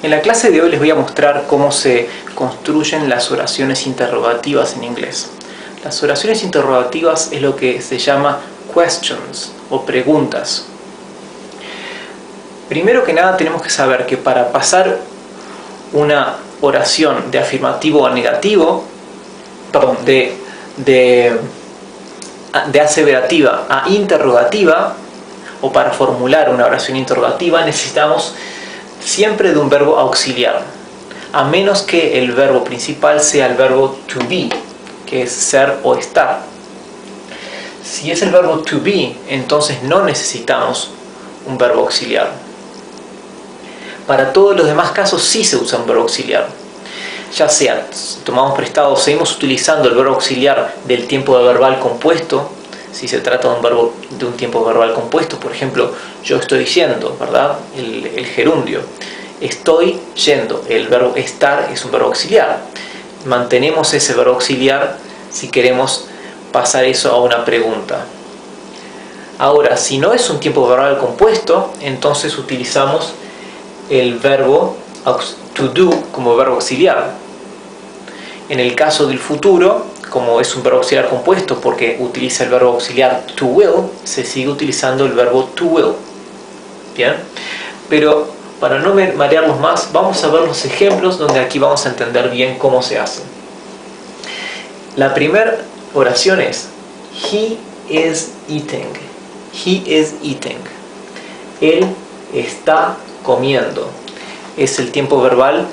En la clase de hoy les voy a mostrar cómo se construyen las oraciones interrogativas en inglés. Las oraciones interrogativas es lo que se llama questions o preguntas. Primero que nada tenemos que saber que para pasar una oración de afirmativo a negativo, perdón, de aseverativa a interrogativa, o para formular una oración interrogativa necesitamos siempre de un verbo auxiliar, a menos que el verbo principal sea el verbo to be, que es ser o estar. Si es el verbo to be, entonces no necesitamos un verbo auxiliar. Para todos los demás casos sí se usa un verbo auxiliar. Ya sea tomamos prestado, seguimos utilizando el verbo auxiliar del tiempo verbal compuesto, si se trata de un verbo de un tiempo verbal compuesto, por ejemplo, yo estoy yendo, ¿verdad? El gerundio. Estoy yendo. El verbo estar es un verbo auxiliar. Mantenemos ese verbo auxiliar si queremos pasar eso a una pregunta. Ahora, si no es un tiempo verbal compuesto, entonces utilizamos el verbo to do como verbo auxiliar. En el caso del futuro, como es un verbo auxiliar compuesto porque utiliza el verbo auxiliar to will, se sigue utilizando el verbo to will. Bien, pero para no marearlos más, vamos a ver los ejemplos donde aquí vamos a entender bien cómo se hace. La primera oración es He is eating. He is eating. Él está comiendo. Es el tiempo verbal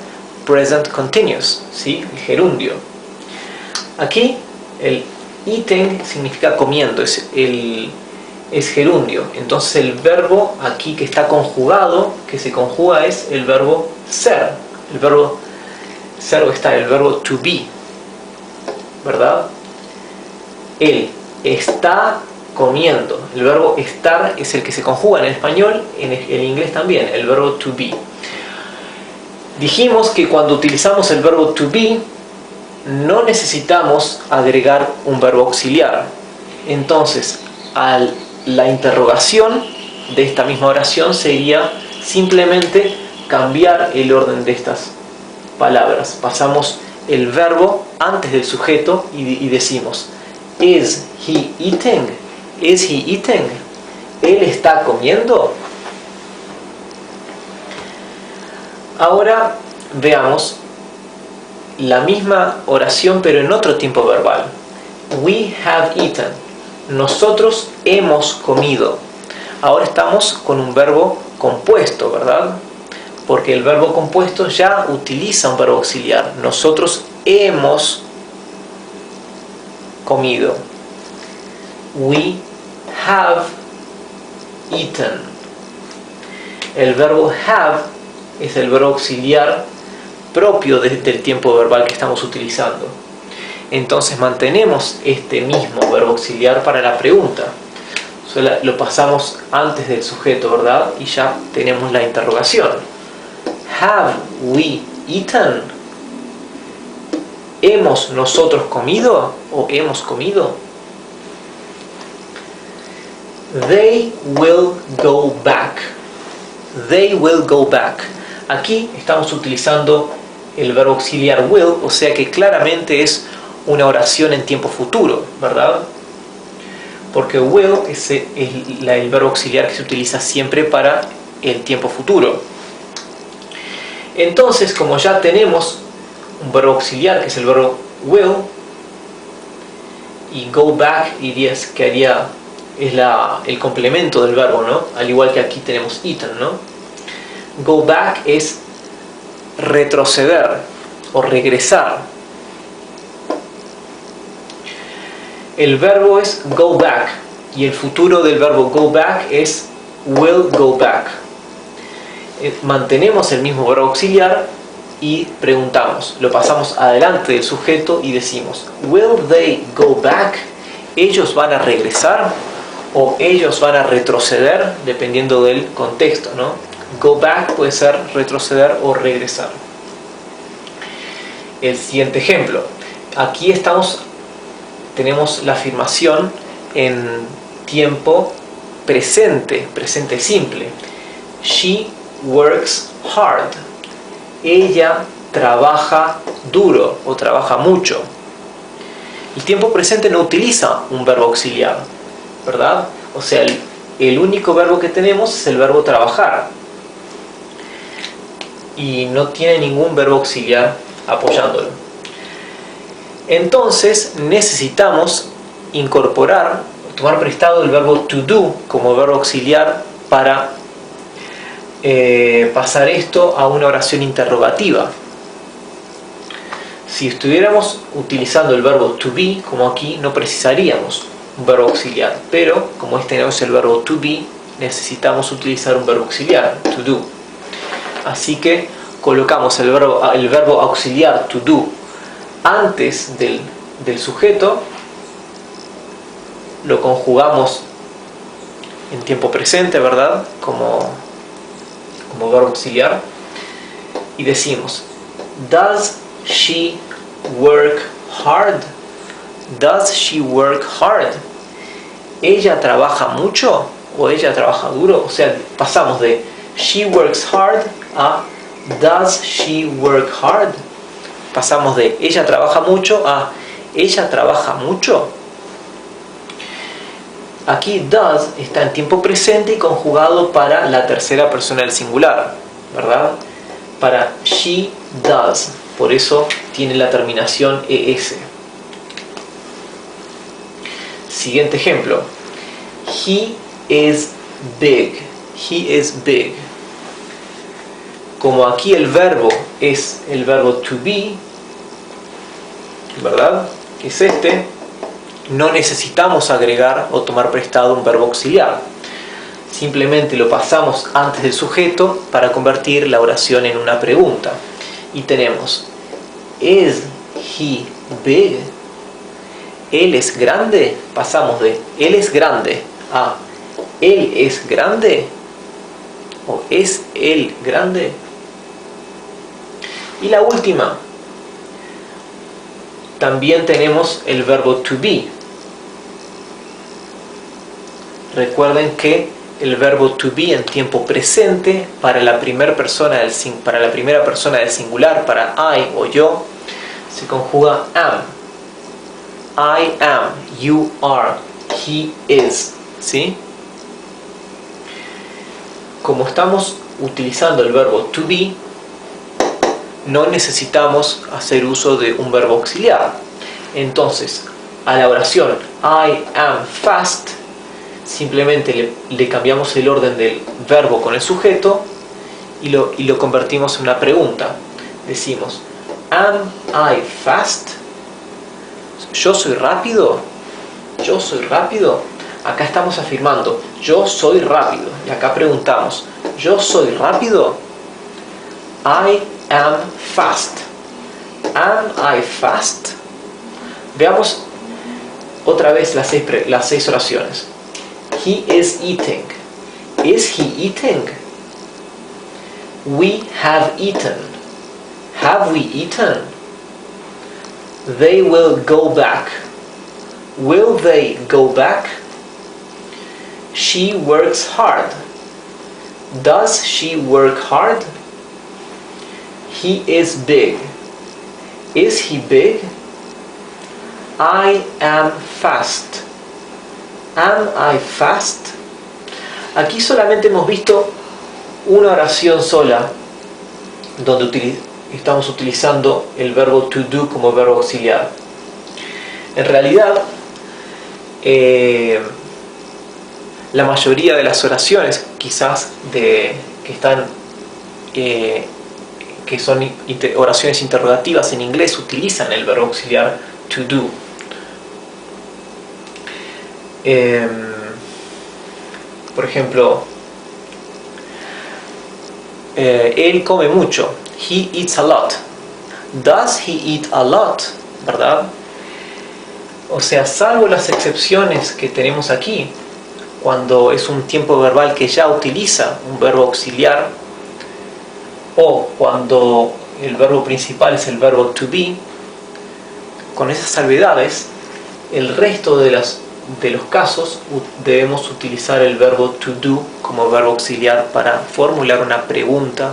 present continuous, ¿sí? El gerundio. Aquí el eating significa comiendo, es gerundio. Entonces el verbo aquí que está conjugado, que se conjuga, es el verbo ser. El verbo ser o estar, el verbo to be, ¿verdad? Él está comiendo. El verbo estar es el que se conjuga en el español, en el inglés también, el verbo to be. Dijimos que cuando utilizamos el verbo to be, no necesitamos agregar un verbo auxiliar. Entonces, la interrogación de esta misma oración sería simplemente cambiar el orden de estas palabras. Pasamos el verbo antes del sujeto y decimos Is he eating? Is he eating? ¿Él está comiendo? Ahora veamos la misma oración pero en otro tiempo verbal. We have eaten. Nosotros hemos comido. Ahora estamos con un verbo compuesto, ¿verdad? Porque el verbo compuesto ya utiliza un verbo auxiliar. Nosotros hemos comido. We have eaten. El verbo have es el verbo auxiliar propio del tiempo verbal que estamos utilizando. Entonces mantenemos este mismo verbo auxiliar para la pregunta. Solo lo pasamos antes del sujeto, ¿verdad? Y ya tenemos la interrogación. Have we eaten? ¿Hemos nosotros comido o hemos comido? They will go back. They will go back. Aquí estamos utilizando el verbo auxiliar will, o sea que claramente es una oración en tiempo futuro, ¿verdad? Porque will es el verbo auxiliar que se utiliza siempre para el tiempo futuro. Entonces, como ya tenemos un verbo auxiliar que es el verbo will, y go back es el complemento del verbo, ¿no? Al igual que aquí tenemos eaten, ¿no? Go back es retroceder o regresar. El verbo es go back y el futuro del verbo go back es will go back. Mantenemos el mismo verbo auxiliar y preguntamos, lo pasamos adelante del sujeto y decimos will they go back? ¿Ellos van a regresar o ellos van a retroceder? Dependiendo del contexto, ¿no? Go back puede ser retroceder o regresar. El siguiente ejemplo. Aquí tenemos la afirmación en tiempo presente simple. She works hard. ella trabaja duro o trabaja mucho. El tiempo presente no utiliza un verbo auxiliar, ¿verdad? O sea, el único verbo que tenemos es el verbo trabajar. Y no tiene ningún verbo auxiliar apoyándolo. Entonces necesitamos incorporar, tomar prestado el verbo to do como verbo auxiliar para pasar esto a una oración interrogativa. Si estuviéramos utilizando el verbo to be, como aquí, no precisaríamos un verbo auxiliar, pero como este no es el verbo to be, necesitamos utilizar un verbo auxiliar, to do. Así que colocamos el verbo auxiliar to do antes del sujeto, lo conjugamos en tiempo presente, ¿verdad? Como verbo auxiliar, y decimos: Does she work hard? Does she work hard? ¿Ella trabaja mucho o ella trabaja duro? O sea, pasamos de she works hard a does she work hard. Pasamos de ella trabaja mucho a ella trabaja mucho. Aquí does está en tiempo presente y conjugado para la tercera persona del singular, ¿verdad? Para she does. Por eso tiene la terminación ES. Siguiente ejemplo. He is big. He is big. Como aquí el verbo es el verbo to be, ¿verdad? Que es este, no necesitamos agregar o tomar prestado un verbo auxiliar. Simplemente lo pasamos antes del sujeto para convertir la oración en una pregunta. Y tenemos: Is he big? ¿Él es grande? Pasamos de él es grande a él es grande o es él grande. Y la última, también tenemos el verbo to be. Recuerden que el verbo to be en tiempo presente para la primera persona del singular, para I o yo, se conjuga am. I am, you are, he is, ¿sí? Como estamos utilizando el verbo to be, no necesitamos hacer uso de un verbo auxiliar. Entonces, a la oración I am fast, simplemente le cambiamos el orden del verbo con el sujeto y lo convertimos en una pregunta. Decimos: Am I fast? ¿Yo soy rápido? ¿Yo soy rápido? Acá estamos afirmando yo soy rápido. Y acá preguntamos: ¿yo soy rápido? I am fast. Am I fast? Veamos otra vez las seis oraciones. He is eating. Is he eating? We have eaten. Have we eaten? They will go back. Will they go back? She works hard. Does she work hard? He is big. Is he big? I am fast. Am I fast? Aquí solamente hemos visto una oración sola donde estamos utilizando el verbo to do como verbo auxiliar. En realidad, la mayoría de las oraciones, quizás que son oraciones interrogativas en inglés, utilizan el verbo auxiliar to do. Por ejemplo, él come mucho. He eats a lot. Does he eat a lot? ¿Verdad? O sea, salvo las excepciones que tenemos aquí, cuando es un tiempo verbal que ya utiliza un verbo auxiliar, o cuando el verbo principal es el verbo to be, con esas salvedades, el resto de los casos debemos utilizar el verbo to do como verbo auxiliar para formular una pregunta